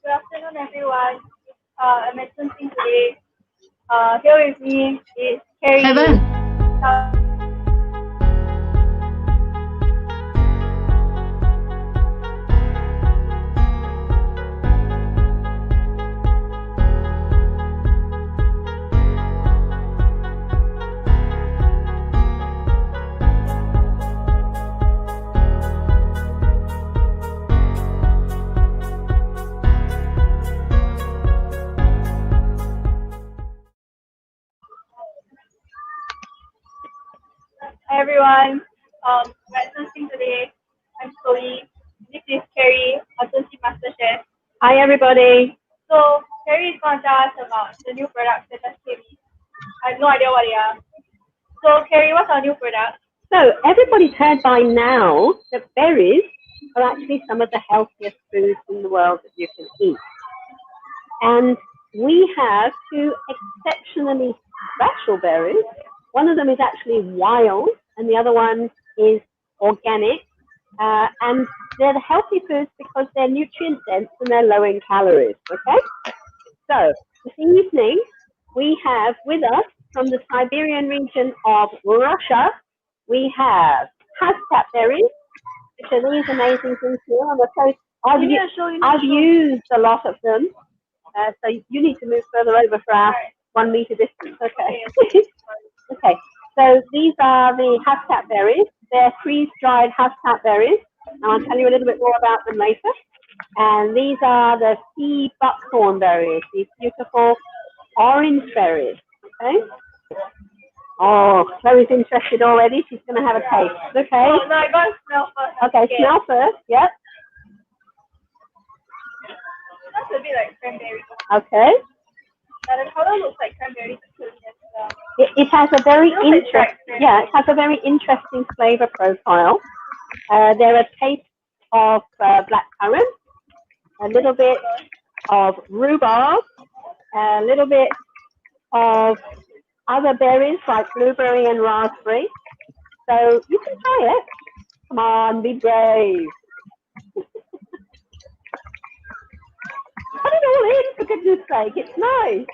Good afternoon, everyone. I'm at something today. Here with me is Carrie. Heaven. Hi, everyone. We're at something today. I'm Chloe. This is Carrie, our Sunsi Master Chef. Hi, everybody. So, Carrie is going to tell us about the new products that just came in. I have no idea what they are. So, Carrie, what's our new product? So, everybody's heard by now that berries are actually some of the healthiest foods in the world that you can eat. And we have two exceptionally special berries. One of them is actually wild, and the other one is organic. And they're the healthy foods because they're nutrient dense and they're low in calories, okay? So, this evening, we have with us from the Siberian region of Russia, we have hashtag berries, which are these amazing things here on the coast. I've used a lot of them, so you need to move further over for our 1 meter distance, okay? Okay, so these are the hashtag berries. They're freeze-dried hashtag berries. And I'll tell you a little bit more about them later. And these are the sea buckthorn berries, these beautiful orange berries, okay? Oh, Chloe's interested already. She's going to have a taste, okay? Oh, no, I got to smell first. Okay, smell first, yep. That's a bit like cranberry. Okay. Now, the color looks like cranberry. It has a very interesting flavor profile. There are tastes of blackcurrant, a little bit of rhubarb, a little bit of other berries like blueberry and raspberry. So you can try it. Come on, be brave. Put it all in, for goodness sake. It's nice.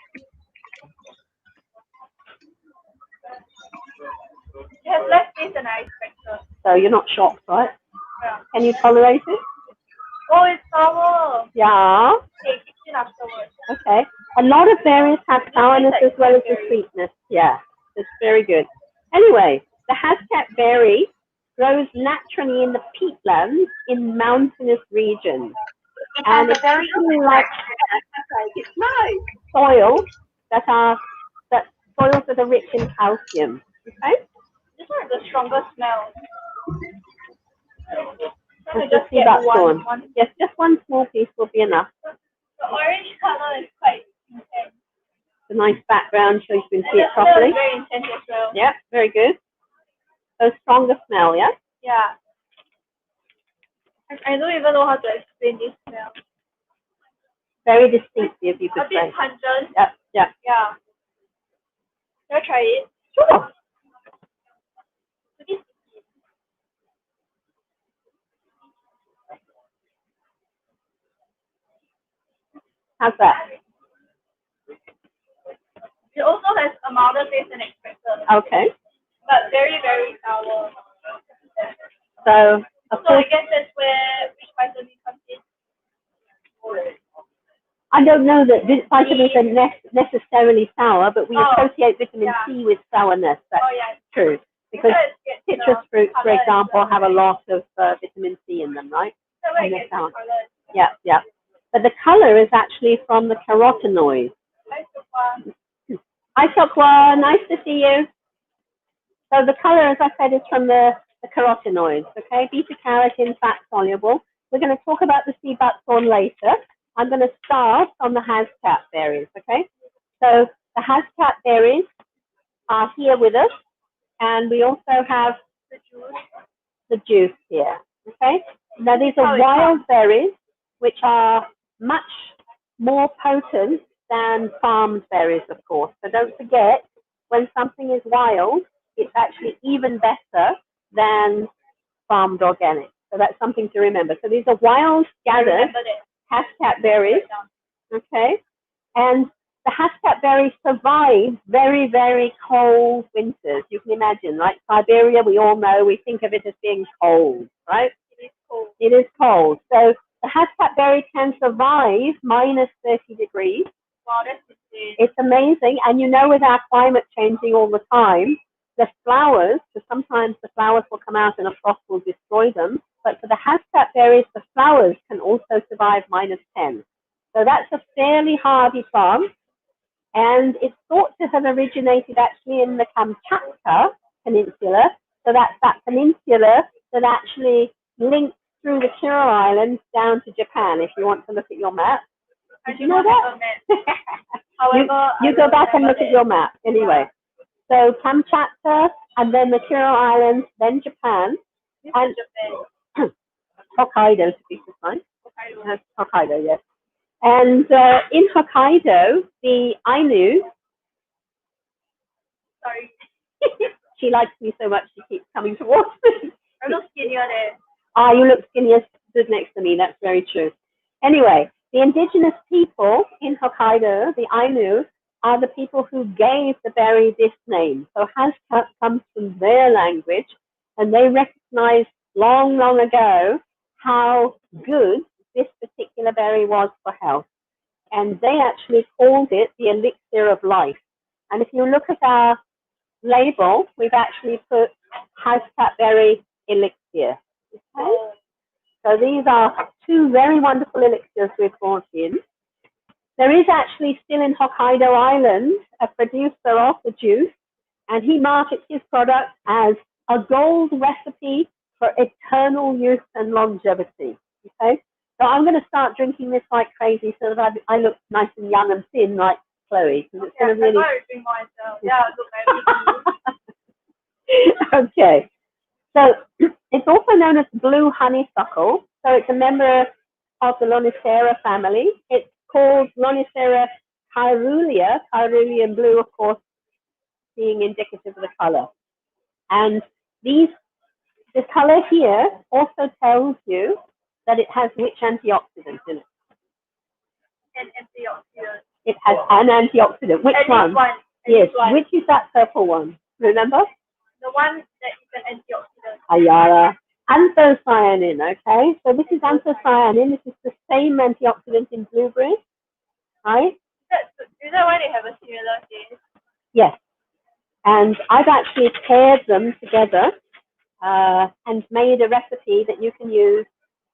It has less taste than I expected. So you're not shocked, right? Yeah. Can you tolerate it? Oh, it's sour. Yeah. Okay, kick it afterwards. Okay. A lot of berries have sourness as well as the sweetness. Yeah, it's very good. Anyway, the hashtag berry grows naturally in the peatlands in mountainous regions. And it's very like it's nice soils that are rich in calcium. Okay? This one has the strongest smell. Just see buckthorn. Yes, just one small piece will be enough. The orange color is quite intense. It's a nice background so you can see it The properly. is very intense as well. Yeah, very good. So stronger smell, yeah? Yeah. I don't even know how to explain this smell. Very distinctive, you could say. A bit pungent. Yeah, yeah. Yeah. Can I try it? Sure. How's that? It also has a milder taste than expected. Okay. But very, very sour. So I guess that's where which vitamin comes in. I don't know that vitamins are necessarily sour, but we associate vitamin C with sourness. That's true. Because citrus fruits, for example, have a lot of vitamin C in them, right? And they're sour. Yeah, yeah. But the color is actually from the carotenoids. Hi, Sokwa. Nice to see you. So the color, as I said, is from the carotenoids, okay? Beta-carotene, fat-soluble. We're going to talk about the sea buckthorn later. I'm going to start on the hashtag berries, okay? So the hashtag berries are here with us, and we also have the juice here, okay? Now these are wild berries, which are much more potent than farmed berries, of course. So don't forget, when something is wild, it's actually even better than farmed organic. So that's something to remember. So these are wild gathered Hascat berries, okay? And the Hascat berry survives very, very cold winters. You can imagine, like Siberia, we all know, we think of it as being cold, right? It is cold. It is cold. So the Hascat berry can survive minus 30 degrees. Wow, that's insane. It's amazing. And you know, with our climate changing all the time, the flowers, because sometimes the flowers will come out and a frost will destroy them. But for the Hascat berries, the flowers can also survive minus 10. So that's a fairly hardy plant. And it's thought to have originated actually in the Kamchatka Peninsula. So that's that peninsula that actually links through the Kuril Islands down to Japan, if you want to look at your map. Did you know that? However, you go back and look at your map. Anyway, so Kamchatka, and then the Kuril Islands, then Japan, and Hokkaido, to be precise. Hokkaido, yes. And in Hokkaido, the Ainu, sorry, she likes me so much, she keeps coming towards me. I look skinnier there. Ah, you look skinnier stood next to me, that's very true. Anyway, the indigenous people in Hokkaido, the Ainu, are the people who gave the berry this name. So Hascat comes from their language, and they recognized long, long ago how good this particular berry was for health. And they actually called it the elixir of life. And if you look at our label, we've actually put Hascat berry elixir. Okay? So these are two very wonderful elixirs we've brought in. There is actually still in Hokkaido Island a producer of the juice, and he markets his product as a gold recipe for eternal use and longevity. Okay? So I'm going to start drinking this like crazy so that I look nice and young and thin like Chloe. Because it's going to really... drink myself. Yeah, look, okay. So it's also known as blue honeysuckle. So it's a member of the Lonicera family. It's called Lonicera caerulean blue, of course, being indicative of the color. And the color here also tells you that it has which antioxidant in it. An antioxidant. It has an antioxidant. Which one? Yes. Which is that purple one? Remember? The one that is an antioxidant. Ayara. Anthocyanin, okay? So this is anthocyanin. This is the same antioxidant in blueberries, right? Is that why they have a similar taste? Yes. And I've actually paired them together and made a recipe that you can use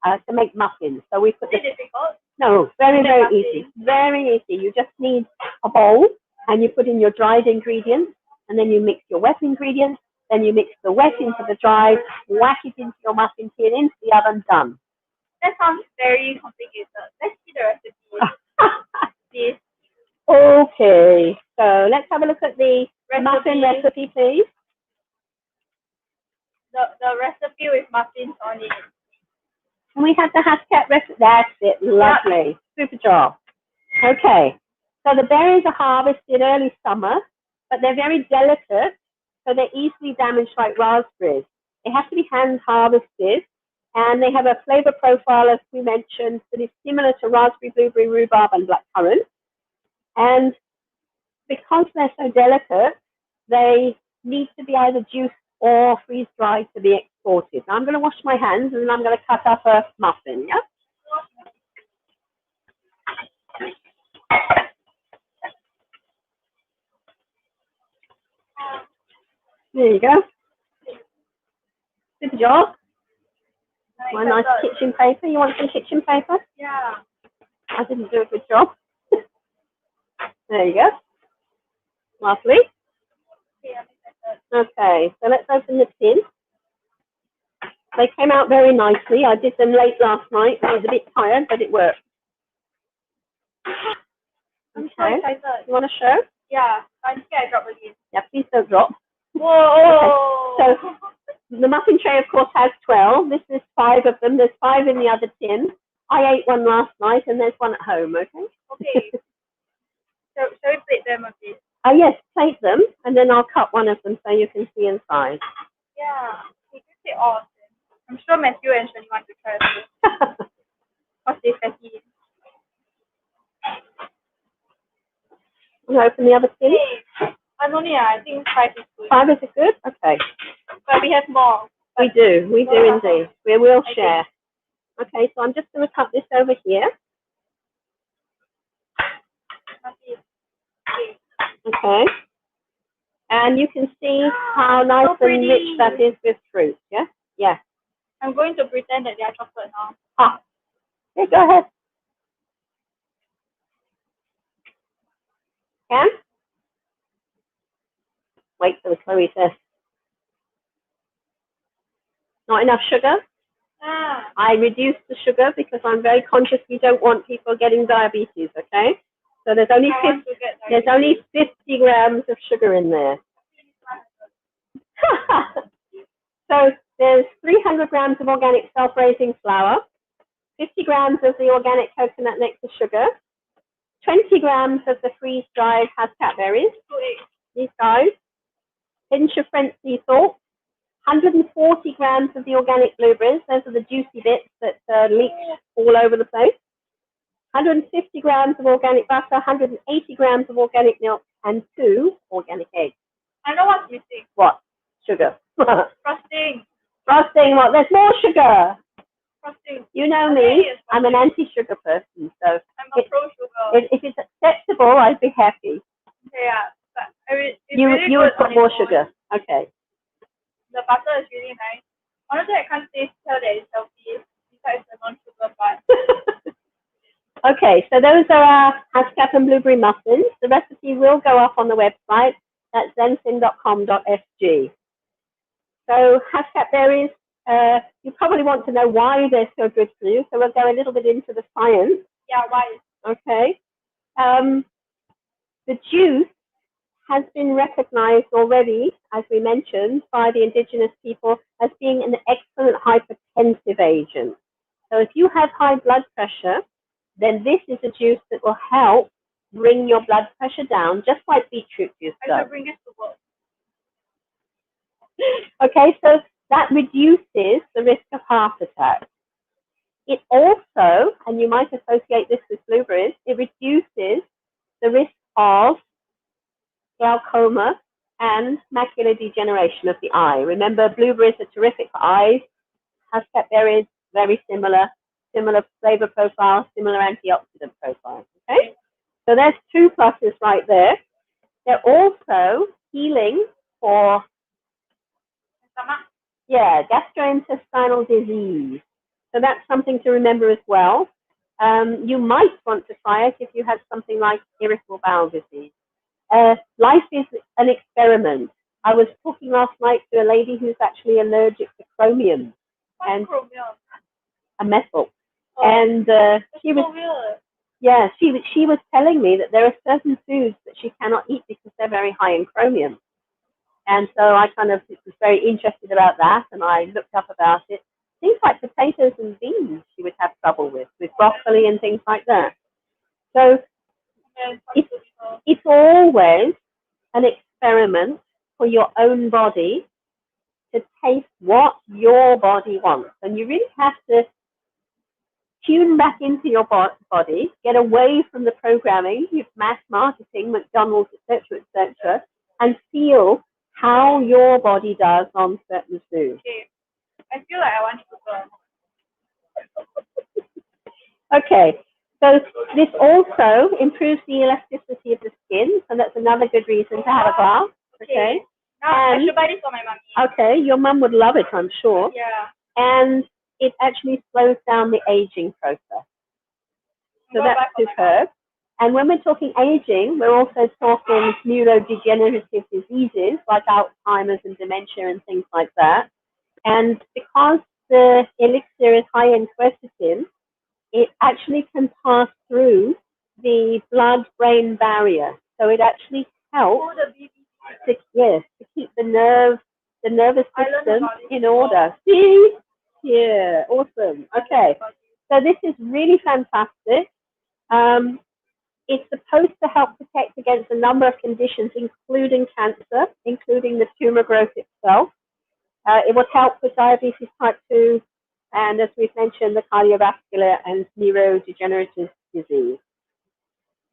to make muffins. So we put Is it difficult? No, very, very easy. Very easy. You just need a bowl and you put in your dried ingredients and then you mix your wet ingredients. Then you mix the wet into the dry, whack it into your muffin tin, into the oven, done. That sounds very complicated. Let's see the recipe. Please. Okay, so let's have a look at the muffin recipe, please. The recipe with muffins on it. And we have the Hascat recipe. That's it. Lovely. Yep. Super job. Okay, so the berries are harvested early summer, but they're very delicate. So they're easily damaged like raspberries. They have to be hand harvested, and they have a flavor profile, as we mentioned, that is similar to raspberry, blueberry, rhubarb, and blackcurrant. And because they're so delicate, they need to be either juiced or freeze-dried to be exported. Now I'm going to wash my hands, and then I'm going to cut up a muffin, yeah? There you go. Good job. My nice kitchen paper. You want some kitchen paper? Yeah. I didn't do a good job. There you go. Lovely. Okay, so let's open the tin. They came out very nicely. I did them late last night. I was a bit tired, but it worked. I'm so excited. You want to show? Yeah. I'm scared I drop again. Yeah, please don't drop. Whoa! Okay. So the muffin tray, of course, has 12. This is 5 of them. There's 5 in the other tin. I ate one last night, and there's one at home, okay? Okay. So shall we plate them a bit? Yes, plate them, and then I'll cut one of them so you can see inside. Yeah. You can say all of them. I'm sure Matthew and Shani want to try this. Because they're fatty. to open the other tin? Hey, I think 5 is good. 5 is good? Okay. But we have more. We do indeed. We will share. Okay, so I'm just going to cut this over here. Okay. And you can see how nice and rich that is with fruit, yeah? Yeah. I'm going to pretend that they are chocolate now. Ah. Okay, go ahead. Can? Wait for the Chloe test. Not enough sugar? I reduced the sugar because I'm very conscious we don't want people getting diabetes, okay? So there's only 50 grams of sugar in there. So there's 300 grams of organic self-raising flour, 50 grams of the organic coconut nectar sugar, 20 grams of the freeze-dried hascat berries, these guys, pinch of French sea salt, 140 grams of the organic blueberries, those are the juicy bits that leak all over the place, 150 grams of organic butter, 180 grams of organic milk, and 2 organic eggs. I know what's missing. What? Sugar. Frosting. Frosting, what? There's more sugar. Frosting. You know me, I'm an anti-sugar person, so I'm a pro-sugar. If it's acceptable, I'd be happy. Yeah, but you would put more sugar. Okay. The butter is really nice. Honestly, I can't tell that it's healthy besides the non-sugar part. Okay, so those are our hascat and blueberry muffins. The recipe will go up on the website. That's zenxin.com.sg. So hascat berries, you probably want to know why they're so good for you. So we'll go a little bit into the science. Yeah, why? Okay. The juice has been recognized already, as we mentioned, by the indigenous people as being an excellent hypertensive agent. So if you have high blood pressure, then this is a juice that will help bring your blood pressure down, just like beetroot juice does. I should bring it to work. Okay, so that reduces the risk of heart attack. It also, and you might associate this with blueberries, it reduces the risk of glaucoma and macular degeneration of the eye. Remember, blueberries are terrific for eyes. Hascat berries, very similar flavor profile, similar antioxidant profile. Okay, so there's 2 pluses right there. They're also healing for gastrointestinal disease. So that's something to remember as well. You might want to try it if you have something like irritable bowel disease. Life is an experiment. I was talking last night to a lady who's actually allergic to chromium. What's chromium? A metal. Oh, and she was telling me that there are certain foods that she cannot eat because they're very high in chromium. And so I kind of was very interested about that, and I looked up about it. Things like potatoes and beans she would have trouble with broccoli and things like that. So it's always an experiment for your own body to taste what your body wants. And you really have to tune back into your body, get away from the programming, mass marketing, McDonald's, etc., and feel how your body does on certain foods. Okay. I feel like I want to go. Okay, so this also improves the elasticity of the skin, so that's another good reason to have a glass. Okay. Now I should buy this for my mommy. Okay, your mum would love it, I'm sure. Yeah. And it actually slows down the aging process. So that's superb. And when we're talking aging, we're also talking neurodegenerative diseases like Alzheimer's and dementia and things like that. And because the elixir is high in quercetin, it actually can pass through the blood-brain barrier. So it actually helps to keep the nervous system in order. See? Yeah, awesome. Okay, so this is really fantastic. It's supposed to help protect against a number of conditions, including cancer, including the tumor growth itself. It will help with diabetes type 2, and as we've mentioned, the cardiovascular and neurodegenerative disease.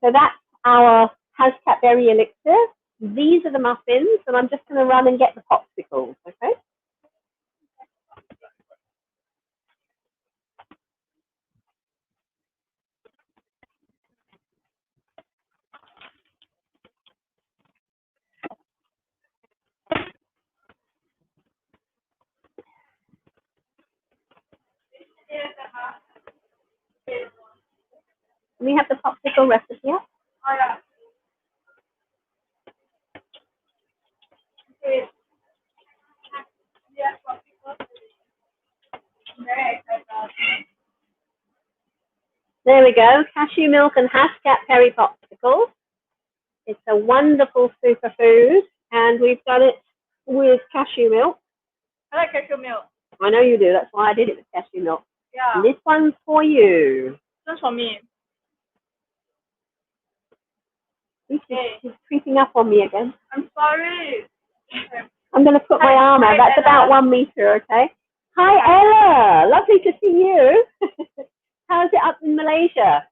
So that's our Hascat Berry Elixir. These are the muffins, and I'm just going to run and get the popsicles, okay? We have the popsicle recipe. Yeah? Oh, yeah. Okay. Yeah, very excited. There we go. Cashew milk and Hascat berry popsicles. It's a wonderful superfood, and we've done it with cashew milk. I like cashew milk. I know you do. That's why I did it with cashew milk. Yeah. And this one's for you. Just for me. He's creeping up on me again. I'm sorry. I'm going to put my arm out. That's about 1 meter, okay? Hi, Ella. Lovely to see you. How's it up in Malaysia?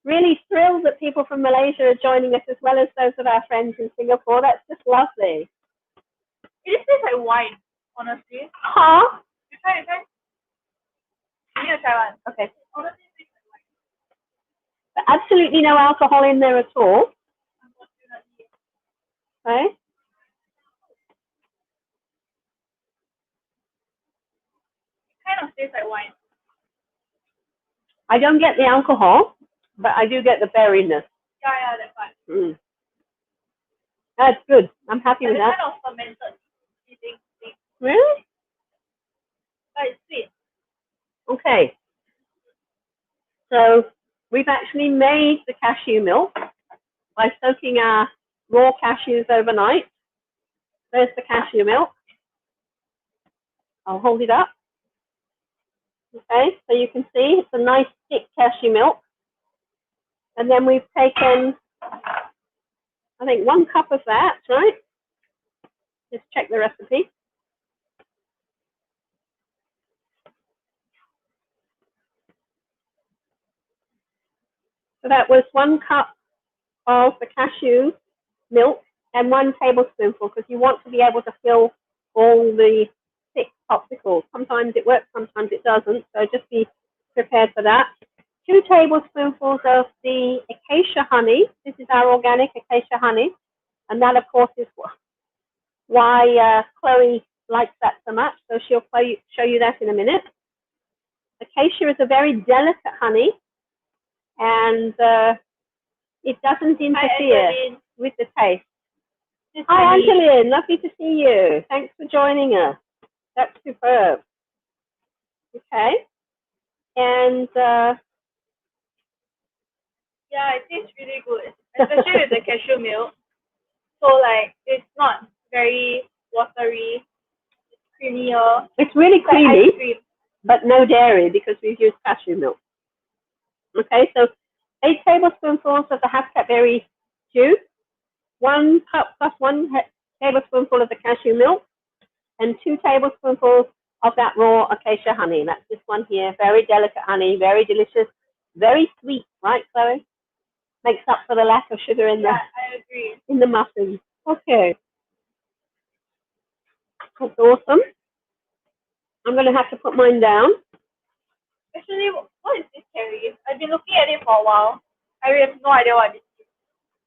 Really thrilled that people from Malaysia are joining us as well as those of our friends in Singapore. That's just lovely. It just tastes like wine, honestly. Huh? You try. You need to try one. Okay. Honestly, it tastes like wine. But absolutely no alcohol in there at all. Okay. It kind of tastes like wine. I don't get the alcohol, but I do get the berryness. Yeah, that's fine. That's good. I'm happy with that. It's kind of fermented. Thing. Really? But it's sweet. Okay. So we've actually made the cashew milk by soaking our raw cashews overnight. There's the cashew milk. I'll hold it up. Okay, so you can see it's a nice thick cashew milk. And then we've taken, I think, 1 cup of that, right? Just check the recipe. So that was 1 cup of the cashew milk and 1 tablespoonful, because you want to be able to fill all the thick popsicles. Sometimes it works, sometimes it doesn't, so just be prepared for that. 2 tablespoonfuls of the acacia honey. This is our organic acacia honey, and that, of course, is why Chloe likes that so much, so she'll show you that in a minute. Acacia is a very delicate honey, and it doesn't interfere with the taste. Hi, Angeline. Lovely to see you. Thanks for joining us. That's superb. Okay. And yeah, it tastes really good, especially with the cashew milk. So, like, it's not very watery. It's creamier. It's really creamy, but no dairy because we've used cashew milk. Okay, so 8 tablespoonfuls of the Hascat berry juice, 1 cup plus 1 tablespoonful of the cashew milk, and 2 tablespoonfuls of that raw acacia honey. That's this one here. Very delicate honey, very delicious, very sweet, right, Chloe? Makes up for the lack of sugar in I agree. In the muffins. Okay. That's awesome. I'm going to have to put mine down. Actually, what is this, Carrie? I've been looking at it for a while. I have no idea what it is.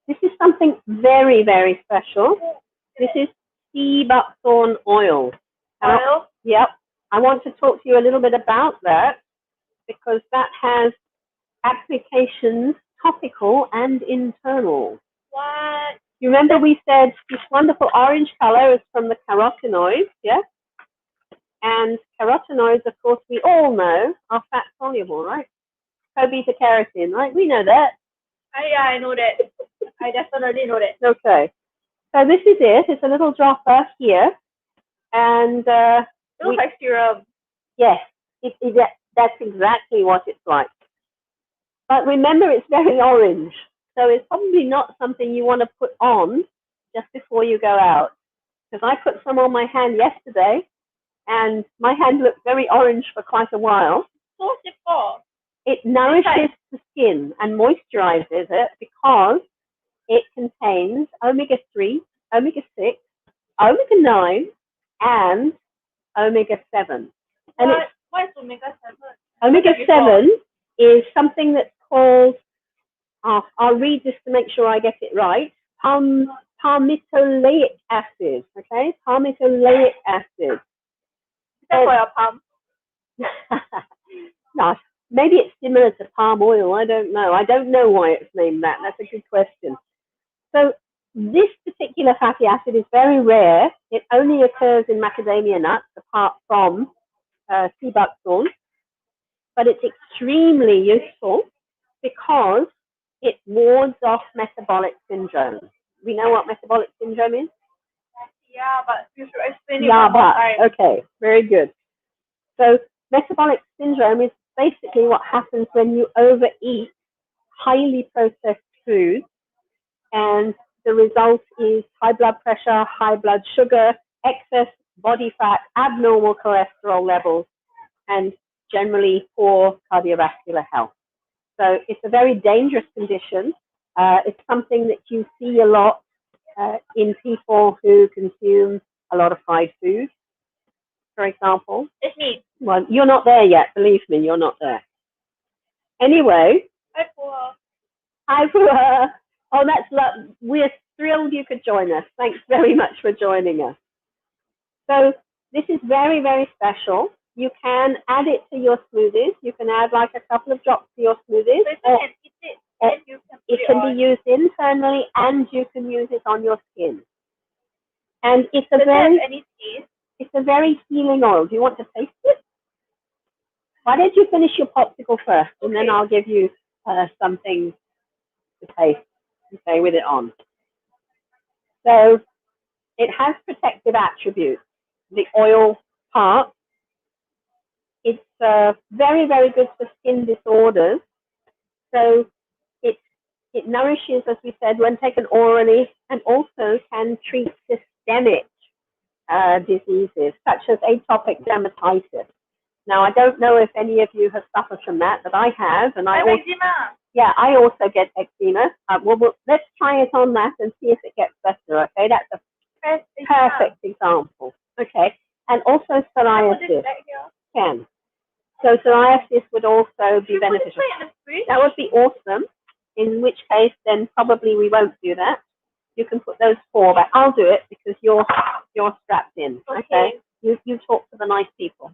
This is something very, very special. This is sea buckthorn oil. Oil? Yep. I want to talk to you a little bit about that because that has applications topical and internal. What? You remember we said this wonderful orange color is from the carotenoids, yeah? And carotenoids, of course, we all know are fat soluble, right? Co-beta carotene, right? We know that. Yeah, I know that. I definitely know that. Okay. So this is it. It's a little dropper here. And it looks like serum. Yes, that's exactly what it's like. But remember, it's very orange. So it's probably not something you want to put on just before you go out. Because I put some on my hand yesterday, and my hand looked very orange for quite a while. So what's it for? It nourishes the skin and moisturizes it because it contains omega-3, omega-6, omega-9, and omega-7. And what is omega-7? Omega-7 is something that's called, I'll read this to make sure I get it right, Parmitalic Acid, okay? Parmitalic Acid. Is that for your palm? No, maybe it's similar to palm oil, I don't know. I don't know why it's named that. That's a good question. So this particular fatty acid is very rare. It only occurs in macadamia nuts, apart from sea buckthorn. But it's extremely useful because it wards off metabolic syndrome. We know what metabolic syndrome is? Yeah, but you should explain it one more time. Okay, very good. So metabolic syndrome is basically what happens when you overeat highly processed foods, and the result is high blood pressure, high blood sugar, excess body fat, abnormal cholesterol levels, and generally poor cardiovascular health. So it's a very dangerous condition. It's something that you see a lot in people who consume a lot of fried food, for example. It's me. Well, you're not there yet, believe me, you're not there. Anyway. Hi, Pua. Hi, Pua. Oh, we're thrilled you could join us. Thanks very much for joining us. So this is very, very special. You can add it to your smoothies. You can add like a couple of drops to your smoothies. So you can eat it. It can be used internally, and you can use it on your skin. And it's a very healing oil. Do you want to taste it? Why don't you finish your popsicle first, and then I'll give you something to taste, okay, with it on. So it has protective attributes. The oil part, it's very, very good for skin disorders. So it nourishes, as we said, when taken orally, and also can treat systemic diseases such as atopic dermatitis. Now, I don't know if any of you have suffered from that, but I have, and I also get eczema. Let's try it on that and see if it gets better. Okay, that's a perfect example. Okay, and also psoriasis can. So psoriasis would also be beneficial. That would be awesome. In which case, then probably we won't do that. You can put those 4, but I'll do it because you're strapped in. Okay. You talk to the nice people.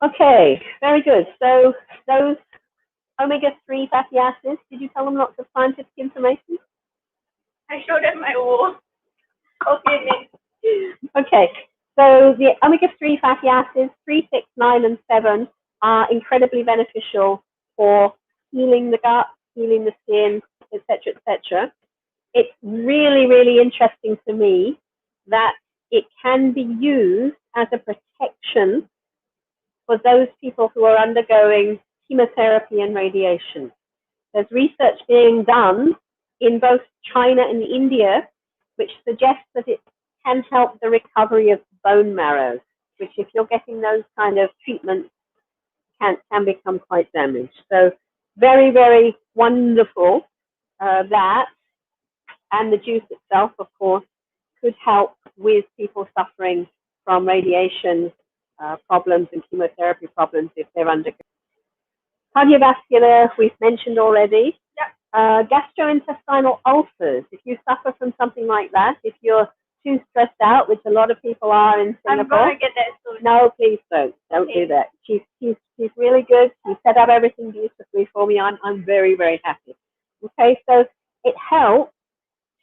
Okay, very good. So those omega-3 fatty acids, did you tell them lots of scientific information? I showed them my wall. Okay, next. Okay, so the omega-3 fatty acids, 3, 6, 9, and 7, are incredibly beneficial for healing the gut, healing the skin, etc., etc. It's really, really interesting to me that it can be used as a protection for those people who are undergoing chemotherapy and radiation. There's research being done in both China and India, which suggests that it can help the recovery of bone marrow, which if you're getting those kind of treatments can become quite damaged. So very, very wonderful that, and the juice itself, of course, could help with people suffering from radiation problems and chemotherapy problems if they're undergoing. Cardiovascular, we've mentioned already. Yep. Gastrointestinal ulcers, if you suffer from something like that, if you're too stressed out, which a lot of people are in Singapore. I'm going to get that soon. No, please don't. Don't do that. She's really good. She set up everything beautifully for me. I'm very, very happy. Okay, so it helps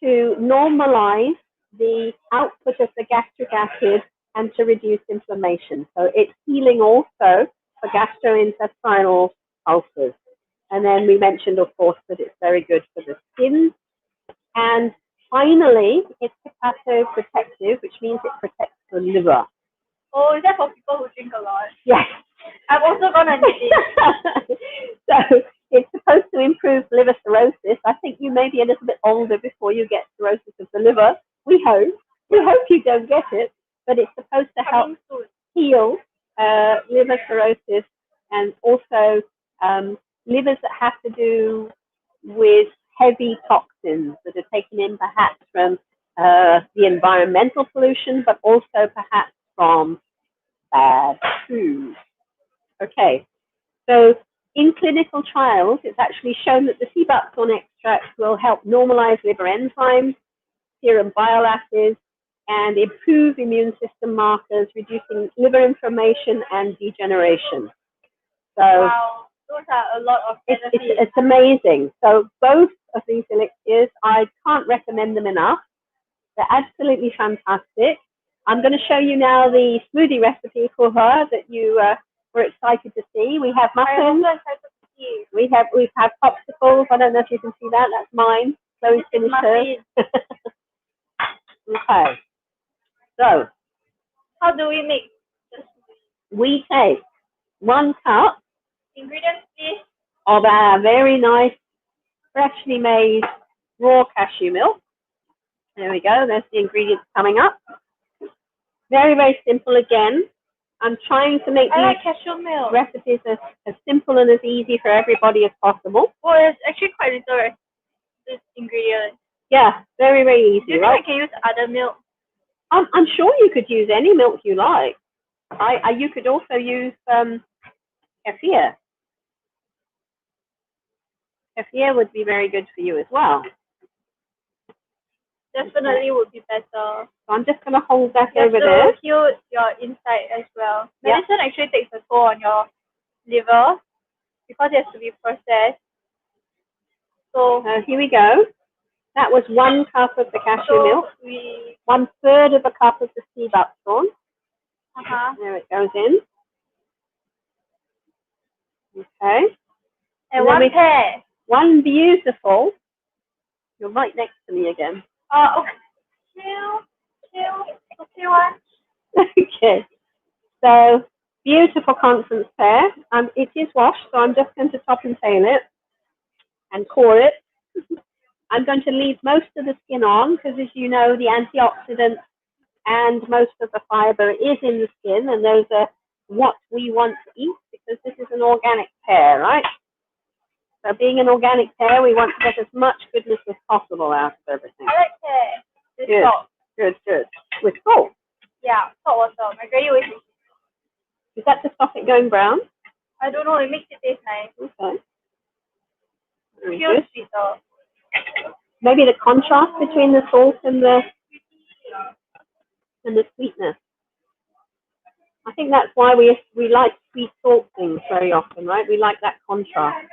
to normalize the output of the gastric acid and to reduce inflammation. So it's healing also for gastrointestinal ulcers. And then we mentioned, of course, that it's very good for the skin. And finally, it's hepatoprotective, which means it protects the liver. Oh, is that for people who drink a lot? Yes. I'm also gonna need it. So it's supposed to improve liver cirrhosis. I think you may be a little bit older before you get cirrhosis of the liver. We hope. We hope you don't get it, but it's supposed to help heal liver cirrhosis and also livers that have to do with heavy toxins that are taken in perhaps from the environmental pollution, but also perhaps from bad food. Okay, so in clinical trials, it's actually shown that the sea buckthorn extract will help normalize liver enzymes, serum bile acids, and improve immune system markers, reducing liver inflammation and degeneration. So wow, those are a lot of benefits. It's amazing. So both of these elixirs, I can't recommend them enough. They're absolutely fantastic. I'm going to show you now the smoothie recipe for her that you were excited to see. We have muffins. We have popsicles. I don't know if you can see that. That's mine. Chloe's finished hers. Okay. So, how do we make the smoothie? We take 1 cup ingredients, please, of our very nice, freshly made raw cashew milk. There we go. There's the ingredients coming up. Very, very simple again. I'm trying to make these cashew milk recipes as simple and as easy for everybody as possible. Well, it's actually quite little ingredients. Yeah, very, very easy, Do you right? think I can use other milk? I'm sure you could use any milk you like. You could also use kefir. Kefir would be very good for you as well. Definitely would be better. So I'm just going to hold that over there. To heal your inside as well. Medicine actually takes a toll on your liver because it has to be processed. So here we go. That was 1 cup of the cashew milk. 1/3 of a cup of the sea buckthorn. There it goes in. Okay. And 1 pear. One beautiful. You're right next to me again. Okay. Two one. Okay. So beautiful conference pear. It is washed, so I'm just going to top and tail it and core it. I'm going to leave most of the skin on because, as you know, the antioxidants and most of the fiber is in the skin, and those are what we want to eat because this is an organic pear, right? So being an organic pear, we want to get as much goodness as possible out of everything. I like pear. With good, salt. Good. With salt? Yeah, salt water. My granny always makes it. Is that to stop it going brown? I don't know. It makes it taste nice. Okay. Very feels good. sweeter. Maybe the contrast between the salt and the sweetness. I think that's why we like sweet salt things very often, right? We like that contrast.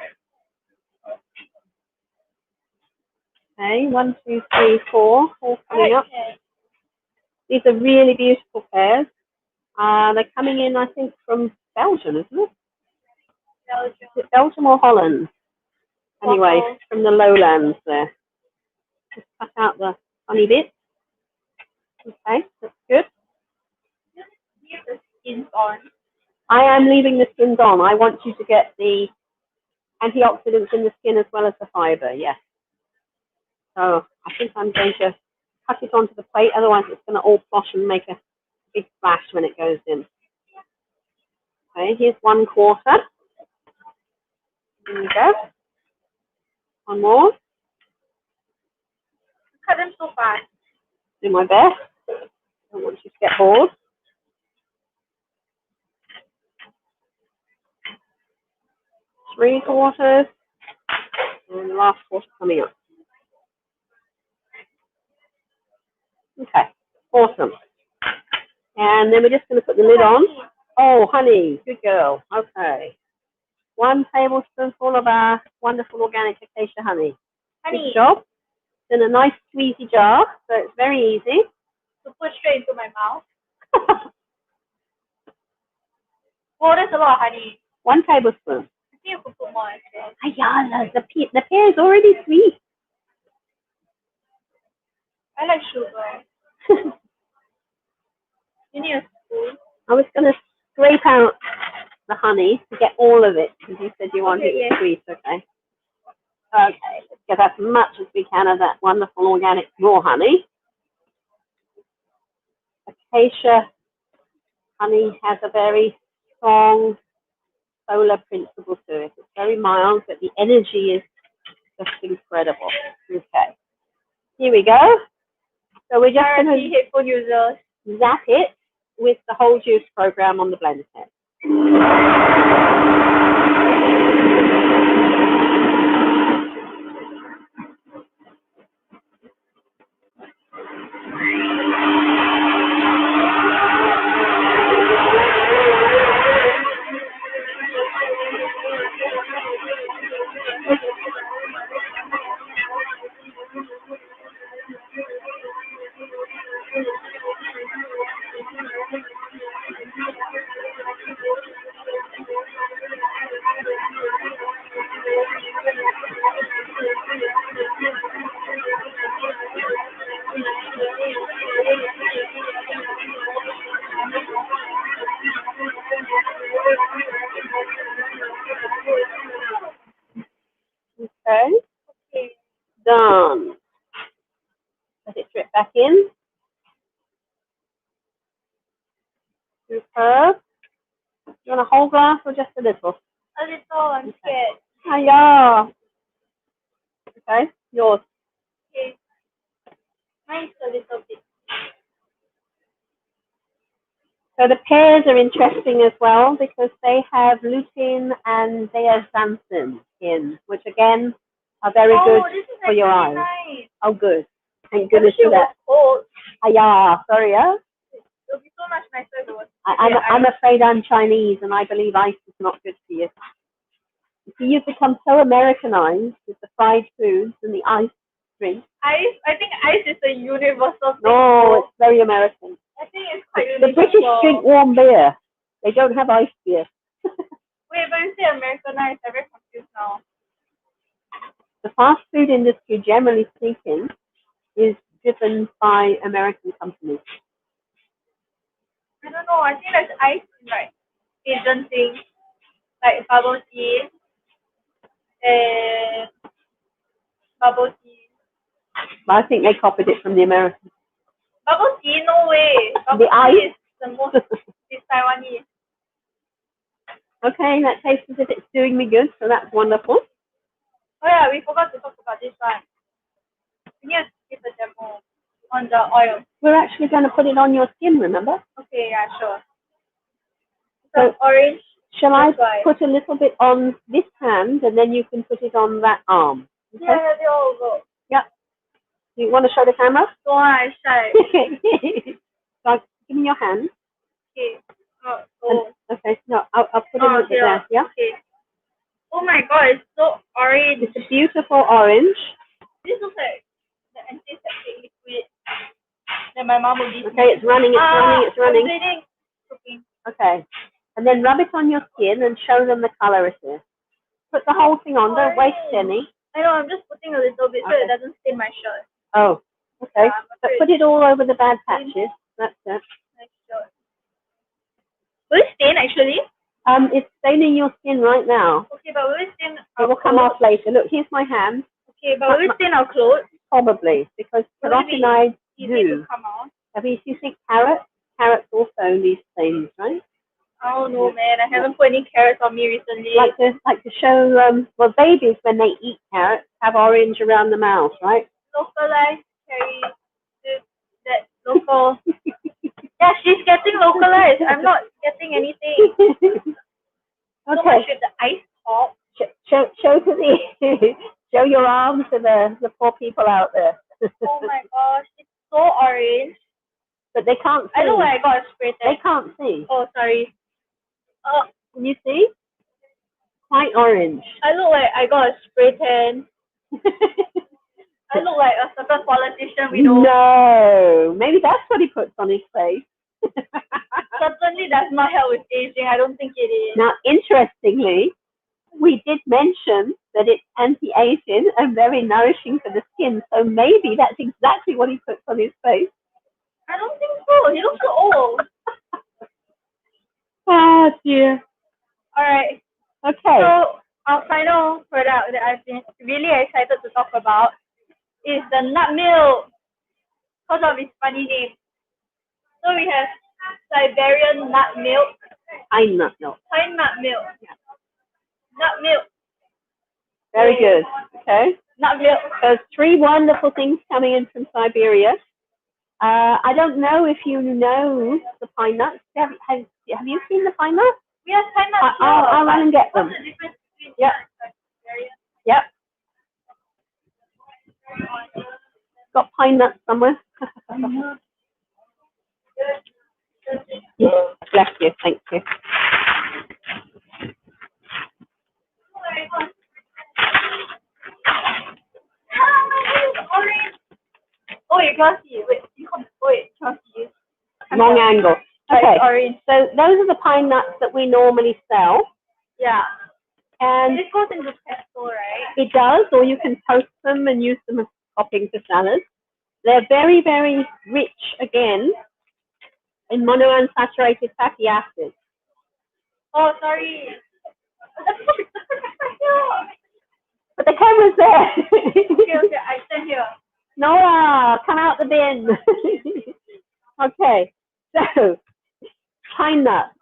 Okay, 1, 2, 3, 4, all coming up. These are really beautiful pears. They're coming in, I think, from Belgium, isn't it? Belgium. Is it Belgium or Holland? Anyway, from the lowlands there. Just cut out the funny bits. Okay, that's good. Leave the skins on. I am leaving the skins on. I want you to get the antioxidants in the skin as well as the fiber, yes. So I think I'm going to cut it onto the plate, otherwise it's going to all plosh and make a big splash when it goes in. Okay, here's 1/4. There we go. One more. Cut them so fast. Do my best. Don't want you to get bored. Three-quarters. And the last quarter coming up. Okay, awesome. And then we're just going to put the lid on. Oh, honey, good girl. Okay. 1 tablespoonful of our wonderful organic acacia honey. Good job. It's in a nice squeezy jar, so it's very easy. To put straight into my mouth. Well, that's a lot of honey. 1 tablespoon. I think you could put more as well. Ayala, the pear is already sweet. I like sugar. You need a spoon. I was going to scrape out the honey to get all of it, because you said you wanted it sweet, okay? Okay, let's get as much as we can of that wonderful organic raw honey. Acacia honey has a very strong solar principle to it. It's very mild, but the energy is just incredible. Okay, here we go. So we're just going to headphone users zap it with the whole juice program on the blender set. Okay, done. Let it drip back in. Superb. You want a whole glass or just a little? A little, I'm scared. Hiya. Okay, yours. Okay. Mine's a little bit. So the pears are interesting as well because they have lutein and they have ZENXIN in, which again are very good for your eyes. Nice. Oh, good. Thank goodness for that. Cold. Hiya, sorry, yeah? It'll be so much nicer if it was. I'm afraid I'm Chinese and I believe ice is not good for you. See, you've become so Americanized with the fried foods and the ice drinks. Ice? I think ice is a universal thing. No, it's very American. I think it's quite The universal. British drink warm beer. They don't have ice beer. Wait, but you say Americanized, I'm very confused now. The fast food industry, generally speaking, is driven by American companies. I don't know. I think there's ice in like Asian things, like bubble tea, and bubble tea. But I think they copied it from the Americans. Bubble tea? No way. Bubble The ice tea is the most. It's Taiwanese. Okay, that tastes as if it's doing me good, so that's wonderful. Oh yeah, we forgot to talk about this one. We need to give a demo on the oil. We're actually going to put it on your skin, remember? Okay, yeah, sure. So orange. Shall I put a little bit on this hand and then you can put it on that arm? Okay? Yeah, they all go. Yeah. You want to show the camera? Go on, I shy. So give me your hand. Okay. Oh. Okay, no, I'll put it there. Yeah? Okay. Oh my god, it's so orange. It's a beautiful orange. This looks like the antiseptic liquid that my mom will give me. Okay, it's running, it's running. Okay. Okay. And then rub it on your skin and show them the color it is. Put the whole thing on, don't waste any. I know, I'm just putting a little bit so it doesn't stain my shirt. Oh, okay. But put it all over the bad patches. That's it. Nice shirt. Will it stain actually? It's staining your skin right now. Okay, but will it stain our clothes? It will come off later. Look, here's my hand. Okay, but will it stain our clothes? Probably, because carotenoids do. Come out? I mean, if you think carrots also these things, right? Oh no, man! I haven't put any carrots on me recently. Like to show, well, babies when they eat carrots have orange around the mouth, right? Localized cherry, that local. Yeah, she's getting localized. I'm not getting anything. Okay. So much with the ice pop. Show your arm to the poor people out there. Oh my gosh, it's so orange. But they can't see. I know where I got a spray tan. They can't see. Oh, sorry. Can you see? Quite orange. I look like I got a spray tan. I look like a certain politician we know. No, maybe that's what he puts on his face. Certainly does not help with aging. I don't think it is. Now, interestingly, we did mention that it's anti-aging and very nourishing for the skin. So maybe that's exactly what he puts on his face. I don't think so. He looks so old. Oh dear. Alright. Okay. So our final product that I've been really excited to talk about is the nut milk, because of its funny name. So we have Siberian nut milk. Pine nut milk. Pine nut milk. Yeah. Nut milk. Very good. Okay. Nut milk. There's 3 wonderful things coming in from Siberia. I don't know if you know the pine nuts. Have you seen the pine nuts? We have pine nuts. I'll run and get them. What's the difference between Yep. Yep. Got pine nuts somewhere. Bless you. Thank you. Oh, you can't see. Wait, you can't see. Wrong angle. Okay. Orange. So those are the pine nuts that we normally sell. Yeah. And this goes into pesto, right? It does, or you can toast them and use them as topping to salads. They're very, very rich, again, in monounsaturated fatty acids. Oh, sorry. But the camera's there. Okay, I stand here. Nora, come out the bin. Okay, so pine nuts.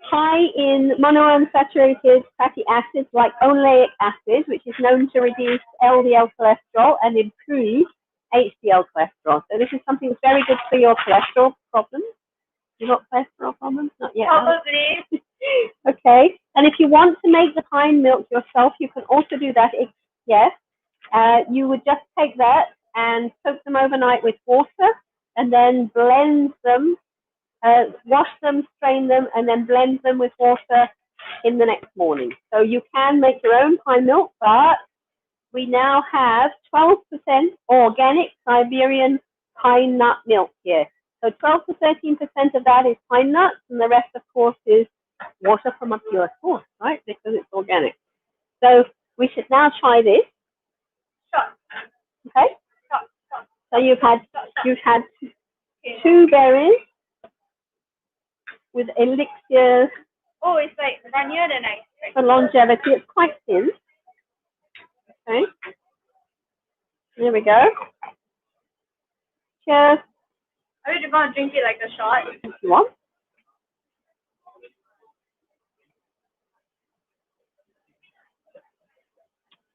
High in monounsaturated fatty acids like oleic acid, which is known to reduce LDL cholesterol and improve HDL cholesterol. So this is something that's very good for your cholesterol problems. You got cholesterol problems? Not yet. Probably. Okay. And if you want to make the pine milk yourself, you can also do that. Yes. You would just take that and soak them overnight with water and then blend them, wash them, strain them, and then blend them with water in the next morning. So you can make your own pine milk, but we now have 12% organic Siberian pine nut milk here. So 12 to 13% of that is pine nuts, and the rest, of course, is water from a pure source, right? Because it's organic. So we should now try this. Sure. Okay. Sure. So you've had 2 berries with Elixir. Oh, it's like runnier than I expected. For longevity. It's quite thin. Okay. There we go. Cheers. Are you going to drink it like a shot? If you want.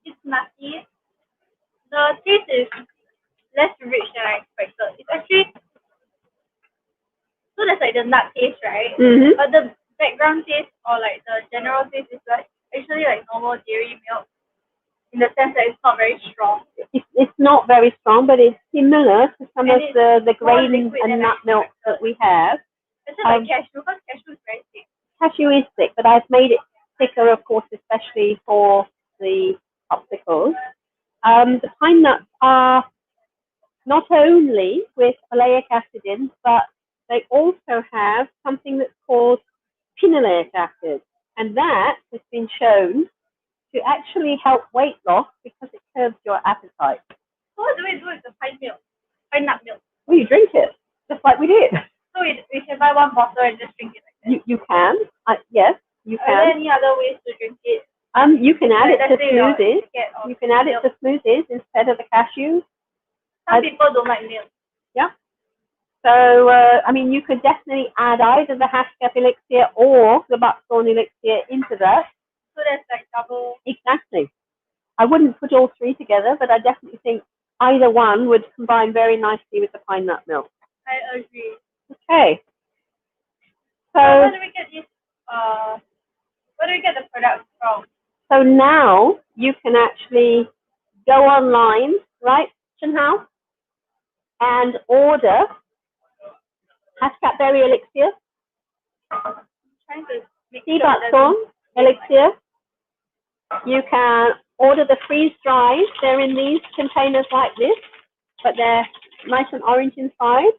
It's nutty. The taste is less rich than I expected. It's actually, so that's like the nut taste, right? Mm-hmm. But the background taste or like the general taste is like actually like normal dairy milk, in the sense that it's not very strong. It's not very strong, but it's similar to some of the grain and nut milk that we have. It's like cashew, because cashew is very thick. Cashew is thick, but I've made it thicker, of course, especially for the popsicles. The pine nuts are not only with oleic acid in, but they also have something that's called phenolic acid, and that has been shown to actually help weight loss because it curbs your appetite. So what do we do with the pine milk? Pine nut milk? Well, you drink it, just like we did. So we can buy 1 bottle and just drink it like that? You can. Yes, you can. Are there any other ways to drink it? You can add it to smoothies. You can add it milk. to smoothies instead of the cashews. Some people don't like milk. Yeah. So, I mean, you could definitely add either the hashtag elixir or the buckthorn elixir into that. So that's like double. Exactly. I wouldn't put all 3 together, but I definitely think either one would combine very nicely with the pine nut milk. I agree. Okay. So where do we get this? Where do we get the products from? So now you can actually go online, right, Chenhao, and order hashtag berry elixir, sea buckthorn elixir. You can order the freeze dried. They're in these containers like this, but they're nice and orange inside.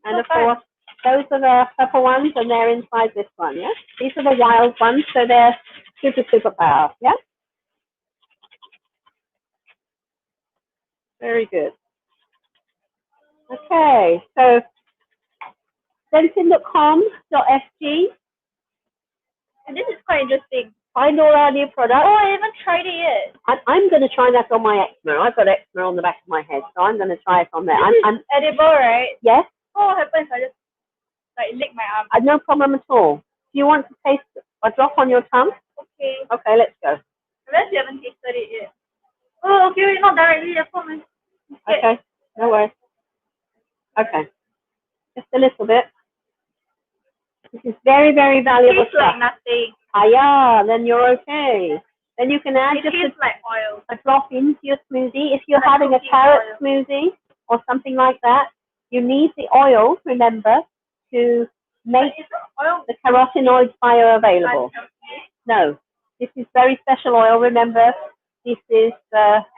And of course, those are the purple ones, and they're inside this one. Yeah, these are the wild ones, so they're super power. Yeah. Very good. Okay, so ZENXIN.com.sg, And this is quite interesting. Find all our new products. Oh, I haven't tried it yet. I'm going to try that on my eczema. I've got eczema on the back of my head, so I'm going to try it on there. I'm edible, right? Yes. Oh, what happens? I just lick my arm. No problem at all. Do you want to taste a drop on your tongue? Okay. Okay, let's go. Unless you haven't tasted it yet. Oh, okay, not directly. That's what my. Okay, no worries. Okay, just a little bit. This is very, very valuable Tastes like nothing. Yeah, then you're okay. Then you can add just like oil. A drop into your smoothie. If you're having a carrot smoothie or something like that, you need the oil, remember, to make the carotenoids bioavailable. No, this is very special oil. Remember, this is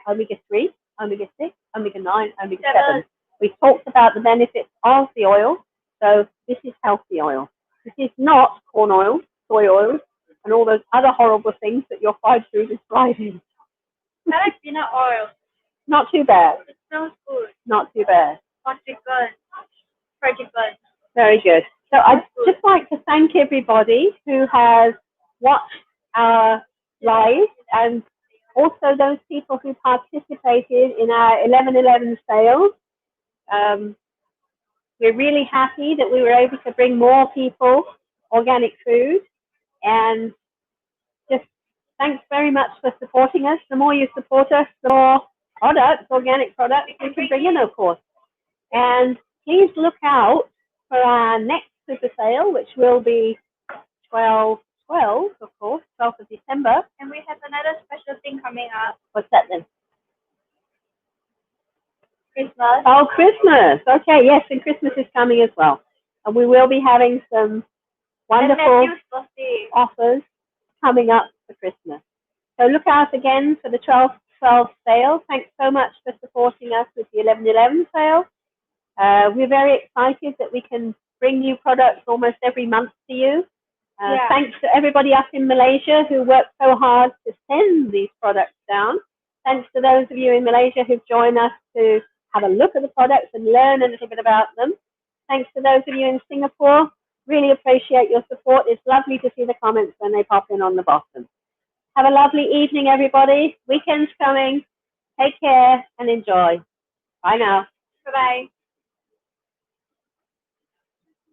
omega-3, omega-6, omega-9, omega-7. We talked about the benefits of the oil, so this is healthy oil. This is not corn oil, soy oil, and all those other horrible things that your fried food is driving. I like peanut oil. Not too bad. It smells good. Not too bad. Or chicken. Fried chicken. Very good. So I'd just like to thank everybody who has watched our live and also those people who participated in our 11/11 sales. We're really happy that we were able to bring more people organic food, and just thanks very much for supporting us. The more you support us, the more products, organic products, we can bring in, of course. And please look out for our next super sale, which will be 12/12, of course, 12th of December. And we have another special thing coming up. What's that then? Christmas. Oh, Christmas. Okay, yes, and Christmas is coming as well. And we will be having some wonderful offers coming up for Christmas. So look out again for the 12/12 sale. Thanks so much for supporting us with the 11/11 sale. We're very excited that we can bring new products almost every month to you. Thanks to everybody up in Malaysia who worked so hard to send these products down. Thanks to those of you in Malaysia who've joined us to have a look at the products and learn a little bit about them. Thanks to those of you in Singapore. Really appreciate your support. It's lovely to see the comments when they pop in on the bottom. Have a lovely evening, everybody. Weekend's coming. Take care and enjoy. Bye now. Bye-bye.